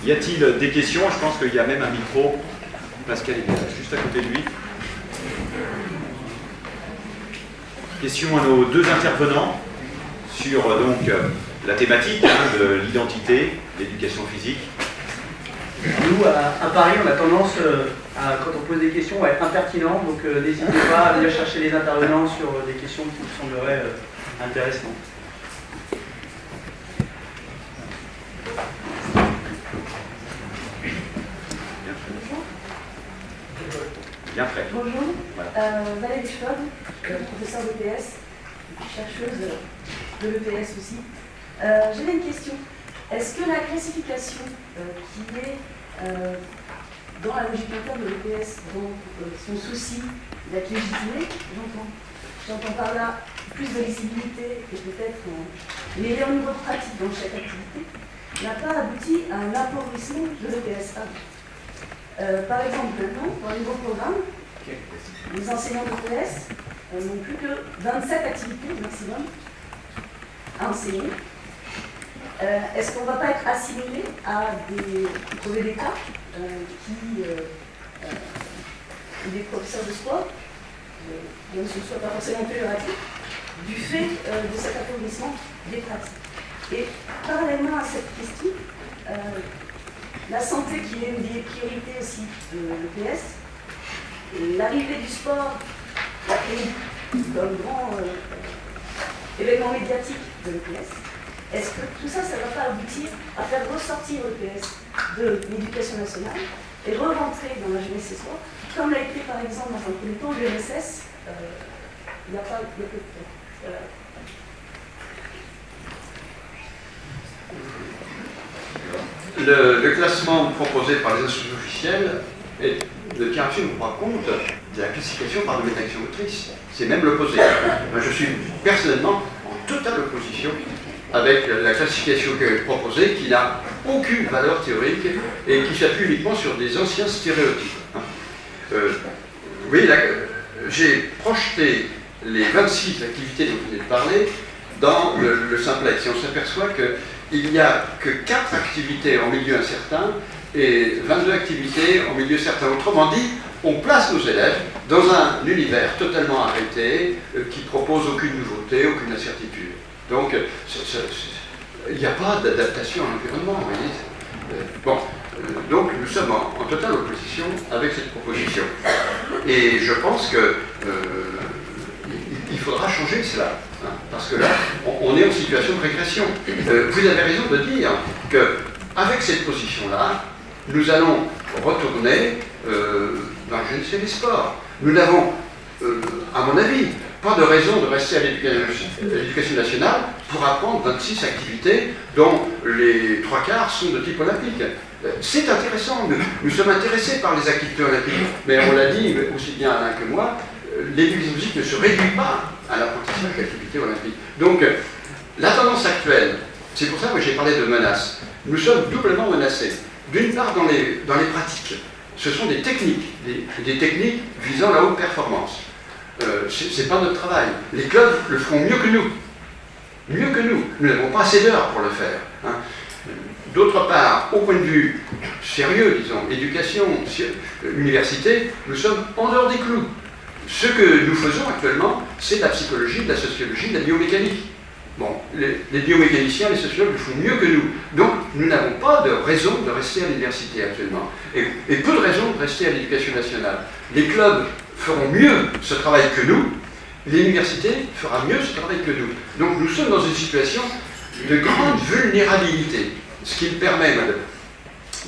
Y a-t-il des questions? Je pense qu'il y a même un micro. Pascal est juste à côté de lui. Question à nos deux intervenants sur donc la thématique de l'identité, l'éducation physique. Nous, à Paris, on a tendance, quand on pose des questions, à être impertinent, donc n'hésitez pas à venir chercher les intervenants sur des questions qui vous sembleraient intéressantes. Bien prêt. Bonjour, Voilà. Valérie Schwab, professeure d'EPS, chercheuse de l'EPS aussi. J'avais une question. Est-ce que la classification qui est dans la logique interne de l'EPS, dont son souci d'être légitimé, j'entends par là plus de lisibilité et peut-être un meilleur niveau de pratique dans chaque activité, n'a pas abouti à un appauvrissement de l'EPS avant. Par exemple, maintenant, dans les nouveaux programmes, les enseignants d'EPS n'ont plus que 27 activités maximum à enseigner. Est-ce qu'on ne va pas être assimilé à des cas des professeurs de sport, même si ce ne soit pas forcément péjoratif, du fait de cet appauvrissement des pratiques? Et parallèlement à cette question, la santé qui est une des priorités aussi de l'EPS, l'arrivée du sport comme grand événement médiatique de l'EPS, est-ce que tout ça, ça ne va pas aboutir à faire ressortir l'EPS de l'éducation nationale et re-rentrer dans la jeunesse et sport, comme l'a été par exemple dans un premier temps l'UNSS il n'y a pas peu de temps. Le classement proposé par les institutions officielles ne tient absolument pas compte de la classification par domaine d'action motrice. C'est même l'opposé. Je suis personnellement en totale opposition avec la classification qui est proposée, qui n'a aucune valeur théorique et qui s'appuie uniquement sur des anciens stéréotypes. Vous voyez, j'ai projeté les 26 activités dont vous venez de parler dans le simplex et on s'aperçoit qu'il n'y a que 4 activités en milieu incertain et 22 activités en milieu certain. Autrement dit, on place nos élèves dans un univers totalement arrêté qui propose aucune nouveauté, aucune incertitude. Donc, il n'y a pas d'adaptation à l'environnement, vous voyez. Donc nous sommes en totale opposition avec cette proposition. Et je pense que il faudra changer cela, hein, parce que là, on est en situation de régression. Vous avez raison de dire qu'avec cette position-là, nous allons retourner dans je ne sais les sports. Nous n'avons, à mon avis, pas de raison de rester à l'éducation nationale pour apprendre 26 activités dont les 3/4 sont de type olympique. C'est intéressant, nous sommes intéressés par les activités olympiques, mais on l'a dit aussi bien Alain que moi, l'éducation physique ne se réduit pas à l'apprentissage d'activités olympiques. Donc, la tendance actuelle, c'est pour ça que j'ai parlé de menaces. Nous sommes doublement menacés. D'une part, dans les pratiques, ce sont des techniques visant la haute performance. C'est pas notre travail. Les clubs le feront mieux que nous. Mieux que nous. Nous n'avons pas assez d'heures pour le faire. Hein. D'autre part, au point de vue sérieux, disons, éducation, université, nous sommes en dehors des clous. Ce que nous faisons actuellement, c'est de la psychologie, de la sociologie, de la biomécanique. Bon, les biomécaniciens, les sociologues le font mieux que nous. Donc, nous n'avons pas de raison de rester à l'université actuellement. Et peu de raisons de rester à l'éducation nationale. Les clubs feront mieux ce travail que nous, l'université fera mieux ce travail que nous. Donc, nous sommes dans une situation de grande vulnérabilité, ce qui me permet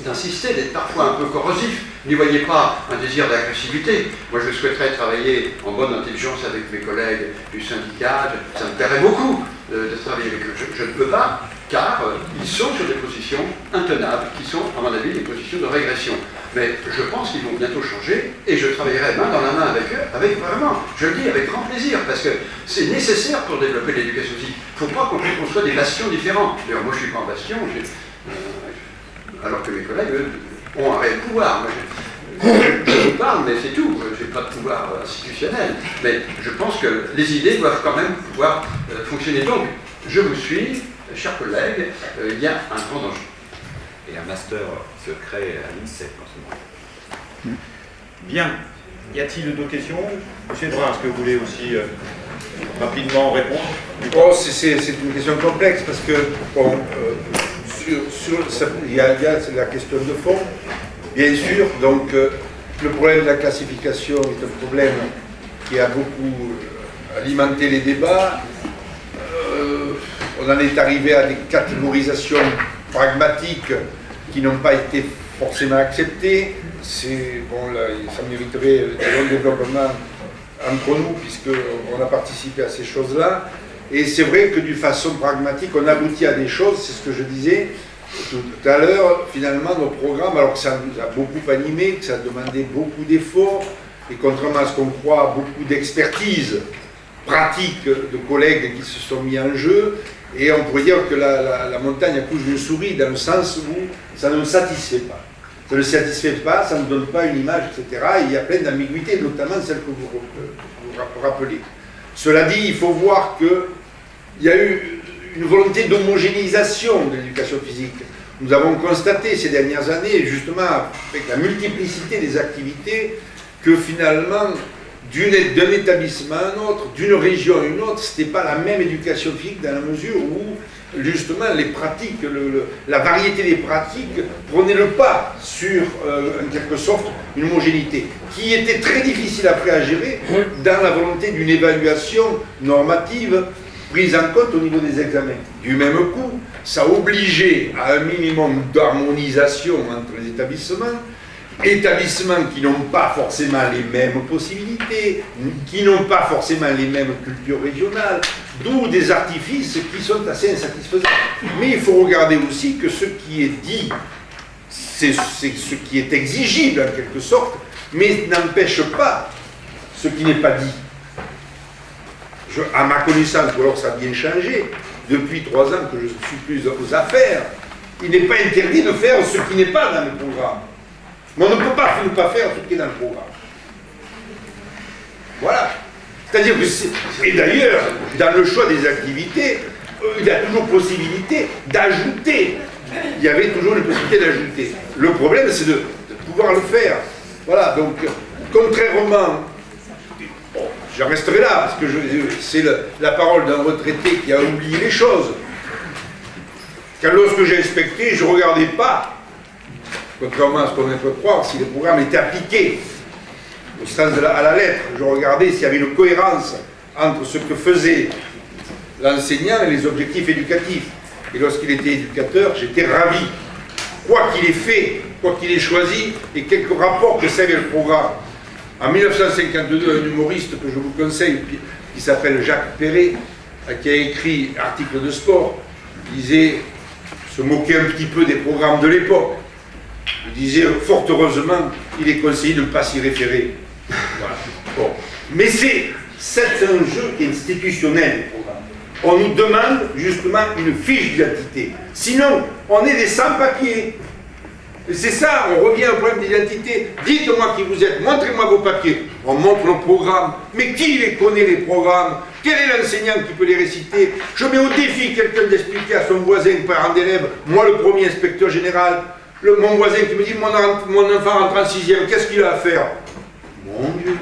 d'insister, d'être parfois un peu corrosif. N'y voyez pas un désir d'agressivité. Moi, je souhaiterais travailler en bonne intelligence avec mes collègues du syndicat. Ça me plairait beaucoup de travailler avec eux. Je ne peux pas, car ils sont sur des positions intenables, qui sont, à mon avis, des positions de régression. Mais je pense qu'ils vont bientôt changer, et je travaillerai main dans la main avec eux, vraiment, je le dis avec grand plaisir, parce que c'est nécessaire pour développer l'éducation physique. Il ne faut pas qu'on soit des bastions différents. D'ailleurs, moi, je ne suis pas un bastion, alors que mes collègues, eux, ont un réel pouvoir. Moi, je vous parle, mais c'est tout. Je n'ai pas de pouvoir institutionnel. Mais je pense que les idées doivent quand même pouvoir fonctionner. Donc, je vous suis, chers collègues, il y a un grand danger. Et un master qui se crée à l'INSEP en ce moment. Bien. Y a-t-il d'autres questions? Monsieur Brun, est-ce que vous voulez aussi rapidement répondre? Oh, c'est une question complexe parce que, bon, il y a la question de fond, bien sûr. Donc, le problème de la classification est un problème qui a beaucoup alimenté les débats. On en est arrivé à des catégorisations pragmatiques qui n'ont pas été forcément acceptées. Bon, là, ça mériterait un long développement entre nous, puisqu'on a participé à ces choses-là. Et c'est vrai que d'une façon pragmatique, on aboutit à des choses, c'est ce que je disais tout à l'heure. Finalement, nos programmes, alors que ça nous a beaucoup animés, que ça a demandé beaucoup d'efforts, et contrairement à ce qu'on croit, beaucoup d'expertise pratique de collègues qui se sont mis en jeu. Et on pourrait dire que la montagne accouche d'une souris, dans le sens où ça ne nous satisfait pas. Ça ne satisfait pas, ça ne donne pas une image, etc. Et il y a plein d'ambiguïtés, notamment celle que vous rappelez. Cela dit, il faut voir qu'il y a eu une volonté d'homogénéisation de l'éducation physique. Nous avons constaté ces dernières années, justement avec la multiplicité des activités, que finalement, d'un établissement à un autre, d'une région à une autre, ce n'était pas la même éducation physique dans la mesure où, justement, les pratiques, la variété des pratiques prenait le pas sur, en quelque sorte, une homogénéité, qui était très difficile après à gérer dans la volonté d'une évaluation normative prise en compte au niveau des examens. Du même coup, ça obligeait à un minimum d'harmonisation entre les établissements qui n'ont pas forcément les mêmes possibilités, qui n'ont pas forcément les mêmes cultures régionales, d'où des artifices qui sont assez insatisfaisants. Mais il faut regarder aussi que ce qui est dit, c'est ce qui est exigible en quelque sorte, mais n'empêche pas ce qui n'est pas dit. À ma connaissance, ou alors ça a bien changé, depuis 3 ans que je suis plus aux affaires, il n'est pas interdit de faire ce qui n'est pas dans le programme. Mais on ne peut pas ne pas faire ce qui est dans le programme. Voilà. C'est-à-dire que, et d'ailleurs, dans le choix des activités, il y a toujours possibilité d'ajouter. Il y avait toujours une possibilité d'ajouter. Le problème, c'est de pouvoir le faire. Voilà, donc, contrairement, bon, je resterai là, parce que c'est la parole d'un retraité qui a oublié les choses. Car lorsque j'ai inspecté, je ne regardais pas, contrairement à ce qu'on peut croire, si le programme était appliqué au sens à la lettre. Je regardais s'il y avait une cohérence entre ce que faisait l'enseignant et les objectifs éducatifs. Et lorsqu'il était éducateur, j'étais ravi. Quoi qu'il ait fait, quoi qu'il ait choisi, et quelques rapports que ça avait le programme. En 1952, un humoriste que je vous conseille, qui s'appelle Jacques Perret, qui a écrit Articles de sport, disait, se moquait un petit peu des programmes de l'époque. Il disait, fort heureusement, il est conseillé de ne pas s'y référer. Voilà. Bon. Mais c'est un jeu institutionnel, les programmes. On nous demande justement une fiche d'identité. Sinon, on est des sans-papiers. C'est ça, on revient au problème d'identité. Dites-moi qui vous êtes, montrez-moi vos papiers. On montre nos programmes. Mais qui les connaît, les programmes? Quel est l'enseignant qui peut les réciter? Je mets au défi quelqu'un d'expliquer à son voisin, parent d'élève, moi le premier inspecteur général, mon voisin qui me dit, mon enfant rentre en 6e, qu'est-ce qu'il a à faire? Mon Dieu.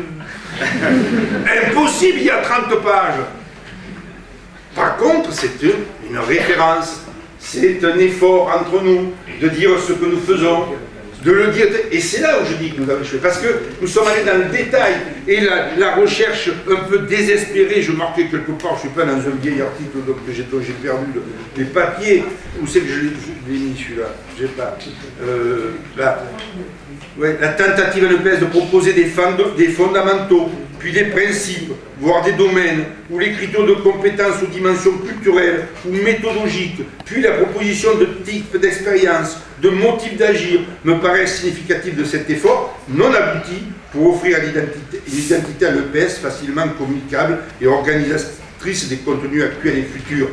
Impossible, il y a 30 pages. Par contre, c'est une référence. C'est un effort entre nous de dire ce que nous faisons, de le dire. Et c'est là où je dis que nous avons échoué. Parce que nous sommes allés dans le détail. Et la recherche un peu désespérée, je marquais quelque part, je ne suis pas dans un vieil article donc j'ai perdu les papiers. Où c'est que je l'ai mis celui-là? J'ai pas. Là. Ouais, la tentative NPS de proposer des fondamentaux, puis des principes, voire des domaines, ou l'écriture de compétences ou dimensions culturelles ou méthodologiques, puis la proposition de types d'expérience, de motifs d'agir, me paraît significatif de cet effort non abouti pour offrir une identité à l'EPS facilement communicable et organisatrice des contenus actuels et futurs.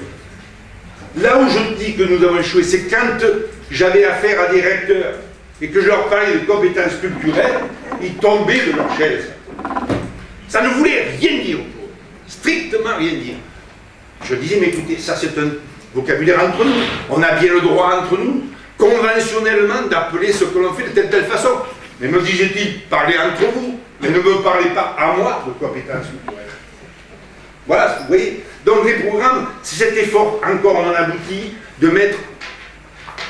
Là où je dis que nous avons échoué, c'est quand j'avais affaire à des recteurs et que je leur parlais de compétences culturelles, ils tombaient de leur chaise. Ça ne voulait rien dire, strictement rien dire. Je disais, mais écoutez, ça c'est un vocabulaire entre nous, on a bien le droit entre nous, conventionnellement d'appeler ce que l'on fait de telle façon. Mais me disait-il, parlez entre vous, mais ne me parlez pas à moi de compétences culturelles. Voilà, vous voyez. Donc les programmes, c'est cet effort encore non abouti de mettre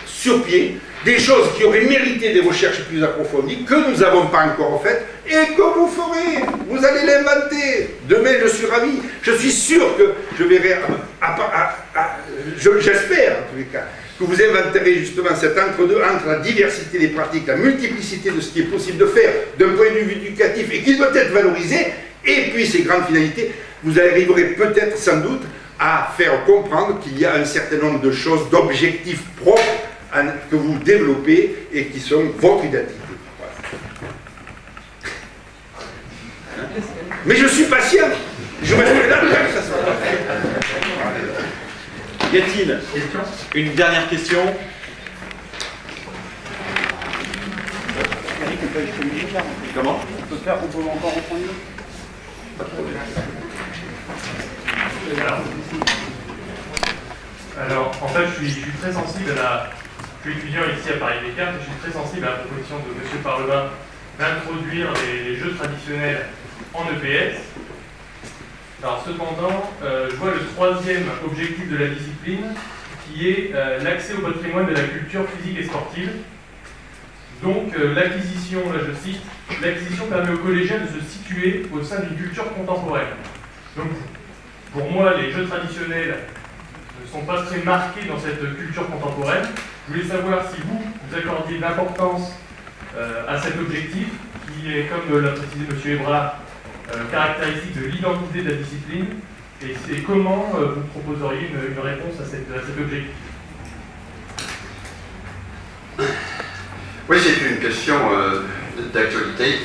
sur pied des choses qui auraient mérité des recherches plus approfondies, que nous n'avons pas encore faites, et que vous ferez. Vous allez l'inventer. Demain, je suis ravi. Je suis sûr que je verrai, j'espère en tous les cas, que vous inventerez justement cet entre-deux entre la diversité des pratiques, la multiplicité de ce qui est possible de faire d'un point de vue éducatif et qui doit être valorisé, et puis ces grandes finalités. Vous arriverez peut-être, sans doute, à faire comprendre qu'il y a un certain nombre de choses, d'objectifs propres que vous développez et qui sont votre identité. Voilà. Mais je suis patient. Je resterai là, ça sera pas fait. Y a-t-il une dernière question? Comment? On peut encore reprendre une? Pas de problème. Alors, en fait, je suis très sensible à je suis étudiant ici à Paris Descartes et je suis très sensible à la proposition de M. Parlevin d'introduire les jeux traditionnels en EPS. Alors, cependant, je vois le troisième objectif de la discipline qui est l'accès au patrimoine de la culture physique et sportive. Donc, l'acquisition, là je cite, l'acquisition permet aux collégiens de se situer au sein d'une culture contemporaine. Donc, pour moi, les jeux traditionnels ne sont pas très marqués dans cette culture contemporaine. Je voulais savoir si vous accordiez de l'importance à cet objectif, qui est, comme l'a précisé M. Hébrard, caractéristique de l'identité de la discipline, et comment vous proposeriez une réponse à cet objectif. Oui, c'est une question d'actualité.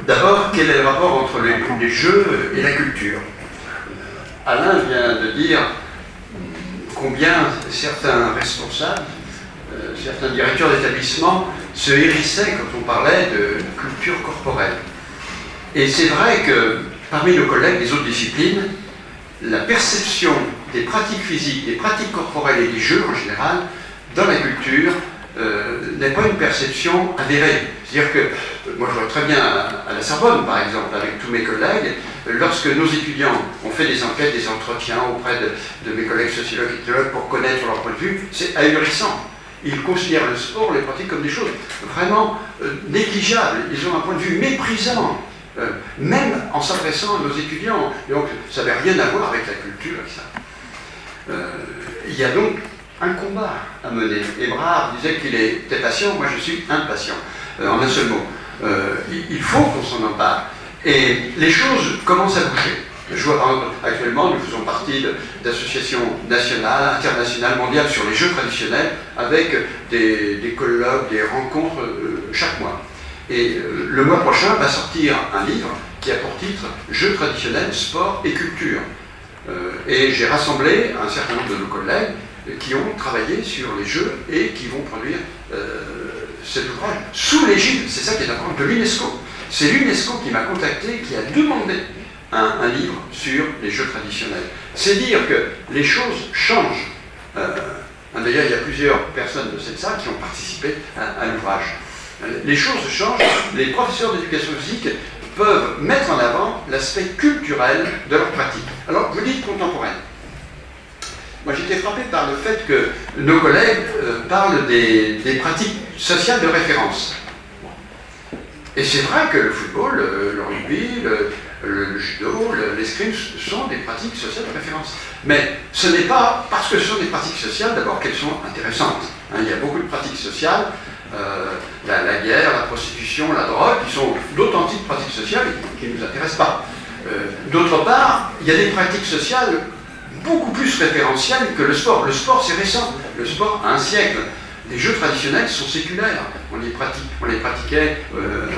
D'abord, quel est le rapport entre les jeux et la culture? Alain vient de dire combien certains responsables, certains directeurs d'établissement se hérissaient quand on parlait de culture corporelle. Et c'est vrai que parmi nos collègues des autres disciplines, la perception des pratiques physiques, des pratiques corporelles et des jeux en général, dans la culture, n'est pas une perception avérée. C'est-à-dire que, moi je vois très bien à la Sorbonne par exemple, avec tous mes collègues, lorsque nos étudiants ont fait des enquêtes, des entretiens auprès de mes collègues sociologues et ethnologues pour connaître leur point de vue, c'est ahurissant. Ils considèrent le sport, les pratiques comme des choses vraiment négligeables. Ils ont un point de vue méprisant, même en s'adressant à nos étudiants. Donc ça n'avait rien à voir avec la culture et ça. Il y a donc un combat à mener. Hébrard disait qu'il était patient, moi je suis impatient. En un seul mot. Il faut qu'on s'en empare. Et les choses commencent à bouger. Je vois par exemple, actuellement, nous faisons partie d'associations nationales, internationales, mondiales sur les jeux traditionnels, avec des colloques, des rencontres chaque mois. Et le mois prochain va sortir un livre qui a pour titre « Jeux traditionnels, sport et culture ». Et j'ai rassemblé un certain nombre de nos collègues qui ont travaillé sur les jeux et qui vont produire cet ouvrage sous l'égide, c'est ça qui est important, de l'UNESCO. C'est l'UNESCO qui m'a contacté, qui a demandé un livre sur les jeux traditionnels. C'est dire que les choses changent. D'ailleurs, il y a plusieurs personnes de cette salle qui ont participé à l'ouvrage. Les choses changent, les professeurs d'éducation physique peuvent mettre en avant l'aspect culturel de leur pratique. Alors, vous dites contemporaine. Moi, j'étais frappé par le fait que nos collègues parlent des pratiques sociales de référence. Et c'est vrai que le football, le rugby, le judo, l'escrime sont des pratiques sociales de référence. Mais ce n'est pas parce que ce sont des pratiques sociales, d'abord, qu'elles sont intéressantes. Il y a beaucoup de pratiques sociales, la guerre, la prostitution, la drogue, qui sont d'authentiques pratiques sociales et qui ne nous intéressent pas. D'autre part, il y a des pratiques sociales beaucoup plus référentiel que le sport. Le sport, c'est récent. Le sport a un siècle. Les jeux traditionnels sont séculaires. On les pratiquait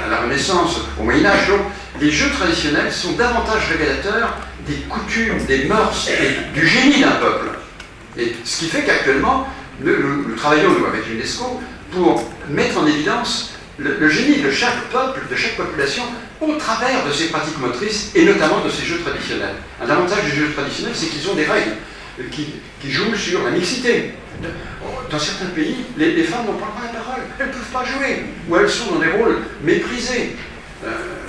à la Renaissance, au Moyen-Âge. Donc, les jeux traditionnels sont davantage révélateurs des coutumes, des mœurs et du génie d'un peuple. Et ce qui fait qu'actuellement, nous travaillons, nous, avec l'UNESCO, pour mettre en évidence le génie de chaque peuple, de chaque population, au travers de ces pratiques motrices, et notamment de ces jeux traditionnels. L'avantage des jeux traditionnels, c'est qu'ils ont des règles qui jouent sur la mixité. dans certains pays, les femmes n'ont pas le droit à la parole, elles ne peuvent pas jouer, ou elles sont dans des rôles méprisés.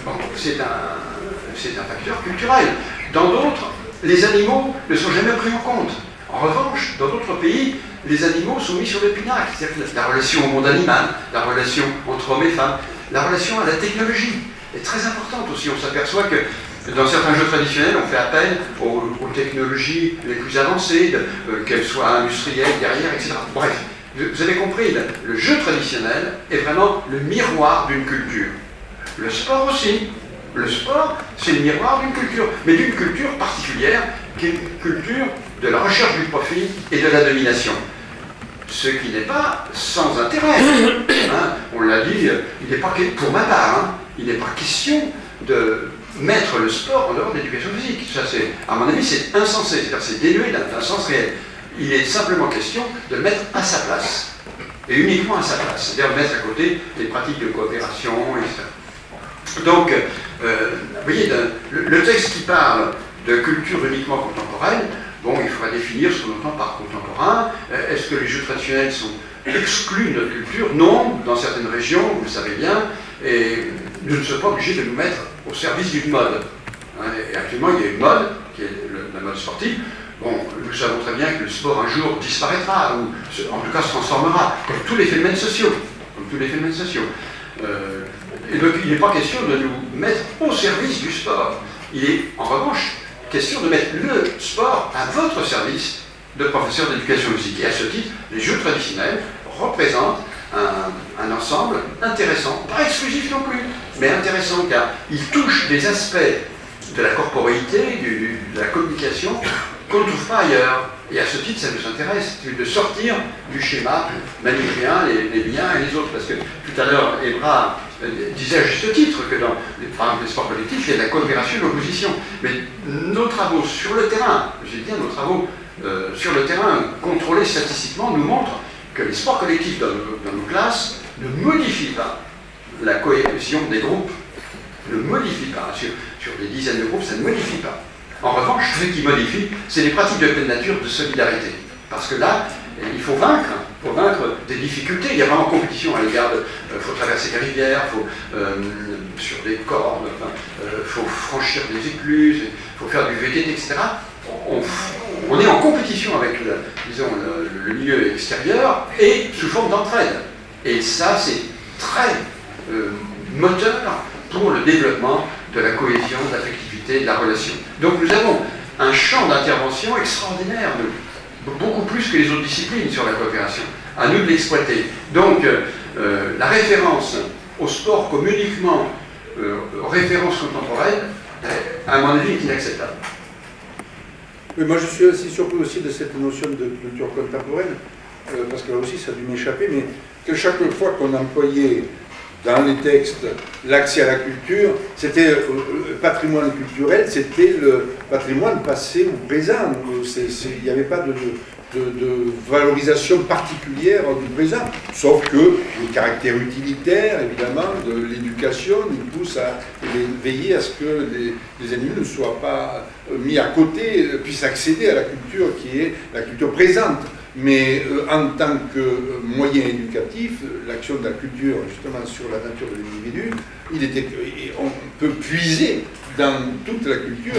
Bon, c'est un facteur culturel. Dans d'autres, les animaux ne sont jamais pris en compte. En revanche, dans d'autres pays, les animaux sont mis sur le pinacle. C'est-à-dire que la relation au monde animal, la relation entre hommes et femmes, la relation à la technologie est très importante aussi. On s'aperçoit que dans certains jeux traditionnels, on fait appel aux technologies les plus avancées, qu'elles soient industrielles, guerrières, etc. Bref, vous avez compris, le jeu traditionnel est vraiment le miroir d'une culture. Le sport aussi. Le sport, c'est le miroir d'une culture, mais d'une culture particulière, qui est une culture de la recherche du profit et de la domination. Ce qui n'est pas sans intérêt. Hein, on l'a dit, il n'est pas, pour ma part, hein, il n'est pas question de mettre le sport en dehors de l'éducation physique. Ça, à mon avis, c'est insensé, c'est-à-dire c'est dénué d'un sens réel. Il est simplement question de le mettre à sa place, et uniquement à sa place, c'est-à-dire de mettre à côté les pratiques de coopération, etc. Donc, vous voyez, le texte qui parle de culture uniquement contemporaine, bon, il faudra définir ce qu'on entend par contemporain. Est-ce que les jeux traditionnels sont exclus de notre culture? Non, dans certaines régions, vous le savez bien, et nous ne sommes pas obligés de nous mettre au service d'une mode. Et actuellement, il y a une mode, qui est la mode sportive. Bon, nous savons très bien que le sport un jour disparaîtra, ou en tout cas se transformera, comme tous les phénomènes sociaux. Et donc, il n'est pas question de nous mettre au service du sport. Il est, en revanche, question de mettre le sport à votre service de professeur d'éducation physique. Et à ce titre, les jeux traditionnels représentent un ensemble intéressant, pas exclusif non plus, mais intéressant, car il touche des aspects de la corporéité, de la communication, qu'on ne trouve pas ailleurs. Et à ce titre, ça nous intéresse de sortir du schéma manichéen, les liens et les autres. Parce que tout à l'heure, Ebra disait à juste titre que dans par exemple, les sports collectifs, il y a de la coopération et de l'opposition. Mais nos travaux sur le terrain, j'ai dit nos travaux sur le terrain, contrôlés statistiquement, nous montrent que les sports collectifs dans nos classes ne modifient pas la cohésion des groupes, ne modifient pas. Sur des dizaines de groupes, ça ne modifie pas. En revanche, ce qui modifie, c'est les pratiques de pleine nature de solidarité. Parce que là, il faut vaincre des difficultés. Il y a vraiment compétition à l'égard de... Il faut traverser des rivières, sur des cordes, faut franchir des écluses, il faut faire du VTT, etc. On est en compétition avec le milieu extérieur et sous forme d'entraide. Et ça, c'est très moteur pour le développement de la cohésion, de l'affectivité, de la relation. Donc nous avons un champ d'intervention extraordinaire, beaucoup plus que les autres disciplines sur la coopération. À nous de l'exploiter. Donc la référence au sport comme uniquement référence contemporaine, à mon avis, est inacceptable. Oui, moi je suis assez surpris aussi de cette notion de culture contemporaine, parce que là aussi ça a dû m'échapper, mais que chaque fois qu'on employait dans les textes l'accès à la culture, c'était le patrimoine culturel, c'était le patrimoine passé ou présent. Il n'y avait pas de valorisation particulière du présent, sauf que le caractère utilitaire, évidemment, de l'éducation nous pousse à veiller à ce que les animaux ne soient pas mis à côté, puissent accéder à la culture qui est la culture présente. Mais en tant que moyen éducatif, l'action de la culture, justement, sur la nature de l'individu, on peut puiser dans toute la culture,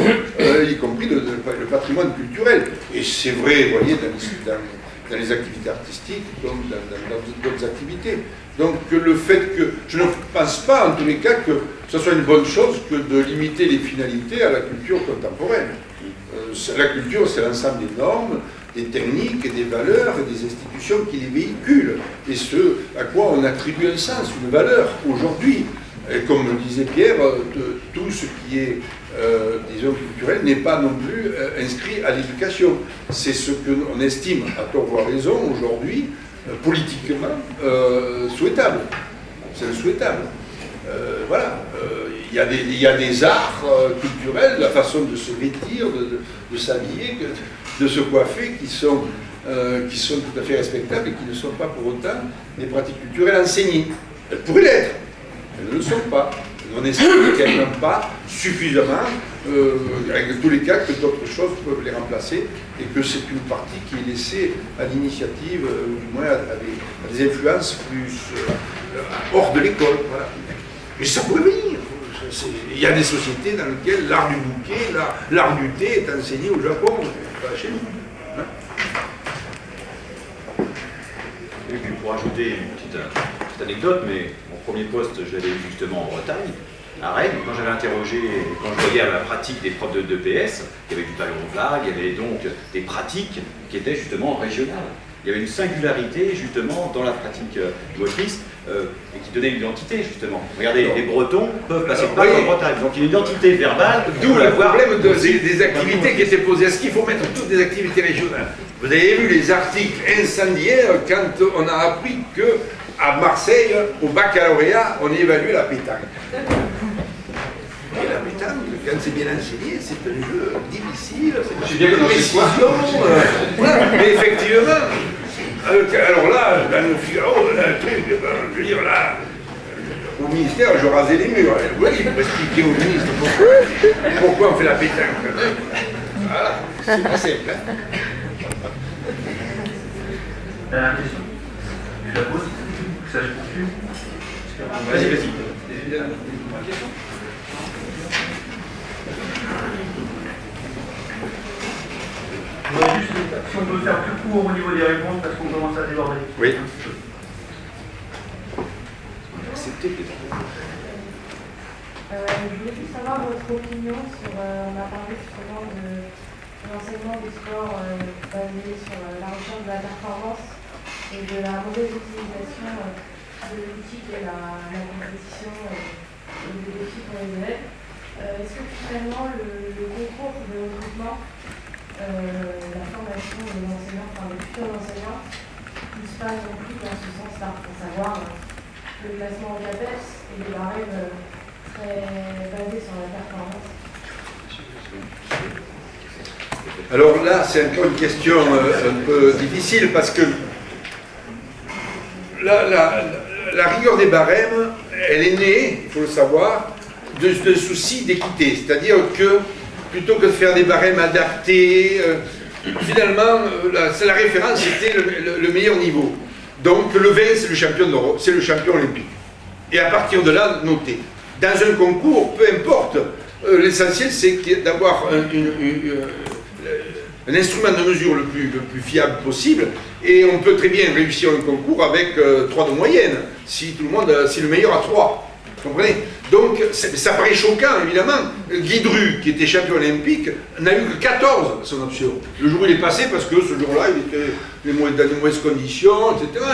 y compris le patrimoine culturel. Et c'est vrai, vous voyez, dans les activités artistiques, comme dans d'autres activités. Donc le fait que, je ne pense pas en tous les cas que ce soit une bonne chose que de limiter les finalités à la culture contemporaine. La culture, c'est l'ensemble des normes, des techniques et des valeurs et des institutions qui les véhiculent, et ce à quoi on attribue un sens, une valeur aujourd'hui. Et comme le disait Pierre, tout ce qui est, disons, culturel n'est pas non plus inscrit à l'éducation. C'est ce que on estime, à tort ou à raison, aujourd'hui, politiquement, souhaitable. C'est le souhaitable. Voilà. Il y a des arts culturels, la façon de se vêtir, de s'habiller, de se coiffer, qui sont tout à fait respectables et qui ne sont pas pour autant des pratiques culturelles enseignées. Elles pourraient l'être, elles ne le sont pas. On n'estime qu'elles n'ont pas suffisamment, avec tous les cas, que d'autres choses peuvent les remplacer et que c'est une partie qui est laissée à l'initiative, ou du moins à des influences plus hors de l'école. Voilà. Mais ça pourrait venir. Il y a des sociétés dans lesquelles l'art du bouquet, l'art du thé est enseigné au Japon, pas chez nous. Hein. Et puis pour ajouter une petite anecdote, mais mon premier poste, je l'avais eu justement en Bretagne, à Rennes. Quand j'avais interrogé, quand je voyais la pratique des profs de PS, il y avait du ballon vague, il y avait donc des pratiques qui étaient justement régionales. Il y avait une singularité justement dans la pratique motrice et qui donnait une identité justement. Regardez, les Bretons peuvent passer par en Bretagne, donc il y a une identité verbale. D'où le problème des activités qui étaient posées. Est-ce qu'il faut mettre toutes des activités régionales? Vous avez vu les articles incendiaires quand on a appris qu'à Marseille, au baccalauréat, on évalue la pétanque. Et la pétanque, quand c'est bien enseigné, c'est un jeu difficile, c'est bien une précision. Voilà. Mais effectivement, alors là, dans le Figaro, le truc, je veux dire là, au ministère, je rasais les murs. Vous voyez, il faut expliquer au ministre pourquoi on fait la pétanque. Voilà, c'est pas simple. Hein. Dernière question. Je la pose. Ça, je poursuis. Vas-y. Juste, si on peut faire plus court au niveau des réponses parce qu'on commence à déborder. Oui. Accepter les Je voulais juste savoir votre opinion sur, on a parlé justement de l'enseignement du sport basé sur la recherche de la performance et de la mauvaise utilisation de l'outil qui est la compétition et des défis pour les élèves. Est-ce que finalement le concours de recrutement, la formation des enseignants, enfin des futurs enseignants, ne pousse pas non plus dans ce sens-là, à savoir le classement en CAPES et des barèmes très basés sur la performance? Alors là, c'est encore une question un peu difficile parce que la rigueur des barèmes, elle est née, il faut le savoir, de souci d'équité. C'est-à-dire que plutôt que de faire des barèmes adaptés, finalement, la référence était le meilleur niveau. Donc le 20, c'est le champion d'Europe, c'est le champion olympique. Et à partir de là, notez. Dans un concours, peu importe, l'essentiel c'est d'avoir un instrument de mesure le plus fiable possible, et on peut très bien réussir un concours avec 3 de moyenne, si le meilleur a 3. Vous comprenez? Donc ça paraît choquant, évidemment. Guy Dru, qui était champion olympique, n'a eu que 14 son option. Le jour où il est passé, parce que ce jour-là, il était dans de mauvaises conditions, etc.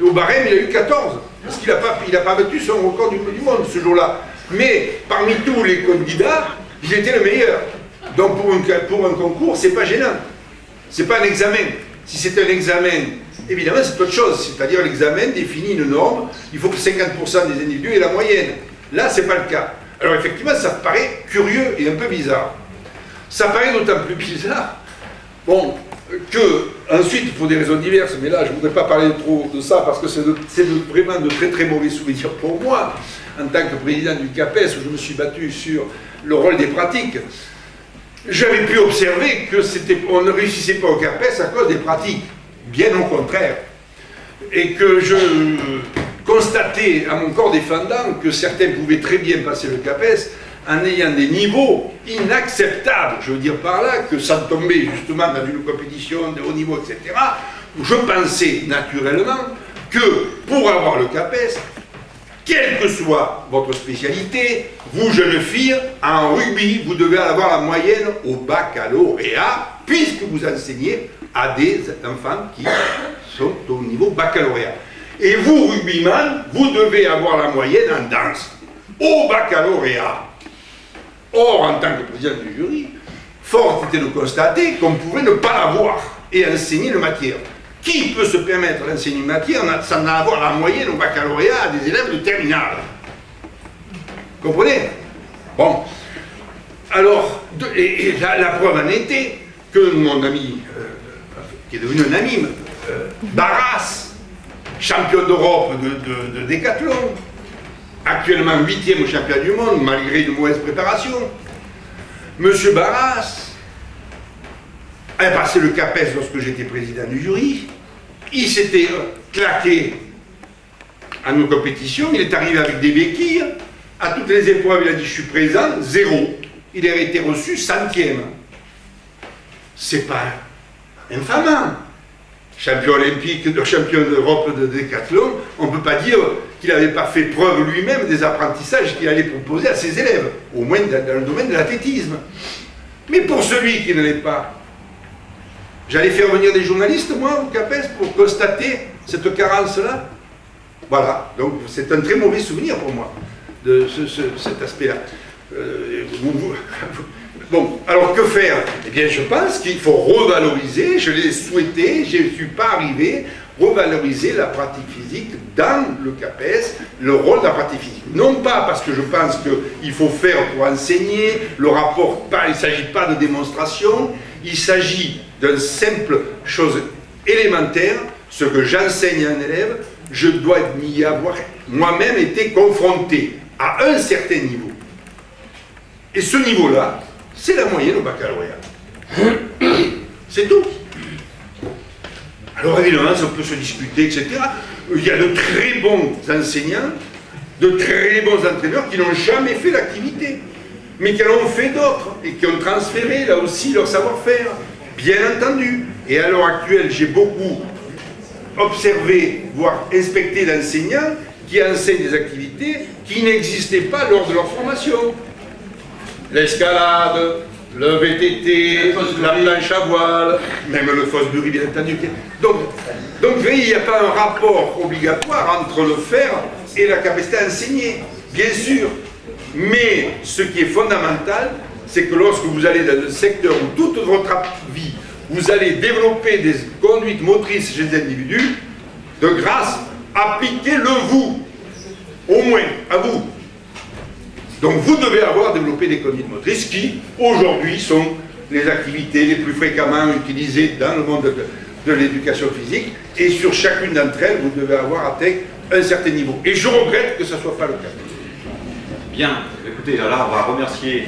Au barème, il a eu 14, parce qu'il n'a pas battu son record du monde ce jour-là. Mais parmi tous les candidats, il était le meilleur. Donc pour un concours, c'est pas gênant. C'est pas un examen. Si c'est un examen, évidemment, c'est autre chose. C'est-à-dire l'examen définit une norme. Il faut que 50% des individus aient la moyenne. Là, c'est pas le cas. Alors effectivement, ça paraît curieux et un peu bizarre. Ça paraît d'autant plus bizarre, bon, que ensuite, pour des raisons diverses, mais là, je ne voudrais pas parler trop de ça parce que c'est vraiment de très très mauvais souvenirs pour moi, en tant que président du CAPES, où je me suis battu sur le rôle des pratiques. J'avais pu observer qu'on ne réussissait pas au CAPES à cause des pratiques, bien au contraire. Et que je constatais à mon corps défendant que certains pouvaient très bien passer le CAPES en ayant des niveaux inacceptables. Je veux dire par là que ça tombait justement dans une compétition de haut niveau, etc. Où je pensais naturellement que pour avoir le CAPES, quelle que soit votre spécialité, vous, jeunes filles, en rugby, vous devez avoir la moyenne au baccalauréat, puisque vous enseignez à des enfants qui sont au niveau baccalauréat. Et vous, rugbyman, vous devez avoir la moyenne en danse, au baccalauréat. Or, en tant que président du jury, fort était de constater qu'on pouvait ne pas l'avoir et enseigner une matière. Qui peut se permettre d'enseigner une matière sans avoir la moyenne au baccalauréat à des élèves de terminale? Vous comprenez? Bon. Alors, la preuve en était que mon ami, qui est devenu un ami, Barras, champion d'Europe de décathlon, actuellement 8e au championnat du monde, malgré une mauvaise préparation. Monsieur Barras a passé le CAPES lorsque j'étais président du jury. Il s'était claqué à nos compétitions, il est arrivé avec des béquilles. À toutes les épreuves, il a dit je suis présent, 0. Il a été reçu 100e. C'est pas infamant. Champion olympique, champion d'Europe de décathlon, on ne peut pas dire qu'il n'avait pas fait preuve lui-même des apprentissages qu'il allait proposer à ses élèves, au moins dans le domaine de l'athlétisme. Mais pour celui qui ne l'est pas, j'allais faire venir des journalistes, moi, au CAPES, pour constater cette carence-là. Voilà, donc c'est un très mauvais souvenir pour moi, de cet aspect-là. Bon, alors que faire? Eh bien, je pense qu'il faut revaloriser, je l'ai souhaité, je ne suis pas arrivé, revaloriser la pratique physique dans le CAPES, le rôle de la pratique physique. Non pas parce que je pense qu'il faut faire pour enseigner, le rapport, il ne s'agit pas de démonstration, il s'agit d'une simple chose élémentaire, ce que j'enseigne à un élève, je dois y avoir moi-même été confronté à un certain niveau. Et ce niveau-là, c'est la moyenne au baccalauréat. C'est tout. Alors évidemment, ça peut se discuter, etc. Il y a de très bons enseignants, de très bons entraîneurs qui n'ont jamais fait l'activité, mais qui en ont fait d'autres et qui ont transféré là aussi leur savoir-faire, bien entendu. Et à l'heure actuelle, j'ai beaucoup observé, voire inspecté d'enseignants qui enseignent des activités qui n'existaient pas lors de leur formation. L'escalade, le VTT, la planche à voile, même le Fosbury bien entendu. Donc vous voyez, il n'y a pas un rapport obligatoire entre le faire et la capacité à enseigner, bien sûr. Mais ce qui est fondamental, c'est que lorsque vous allez dans un secteur où toute votre vie, vous allez développer des conduites motrices chez les individus, de grâce, appliquez-le vous, au moins, à vous. Donc vous devez avoir développé des conduites motrices qui, aujourd'hui, sont les activités les plus fréquemment utilisées dans le monde de l'éducation physique, et sur chacune d'entre elles, vous devez avoir atteint un certain niveau. Et je regrette que ça ne soit pas le cas. Bien, écoutez, là on va remercier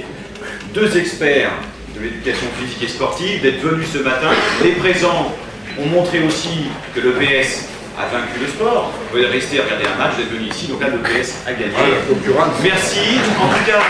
deux experts de l'éducation physique et sportive d'être venus ce matin. Les présents ont montré aussi que le PS a vaincu le sport. Vous pouvez rester à regarder un match, vous êtes venus ici, donc là le PS a gagné. Ah, la concurrence. Merci, en tout cas.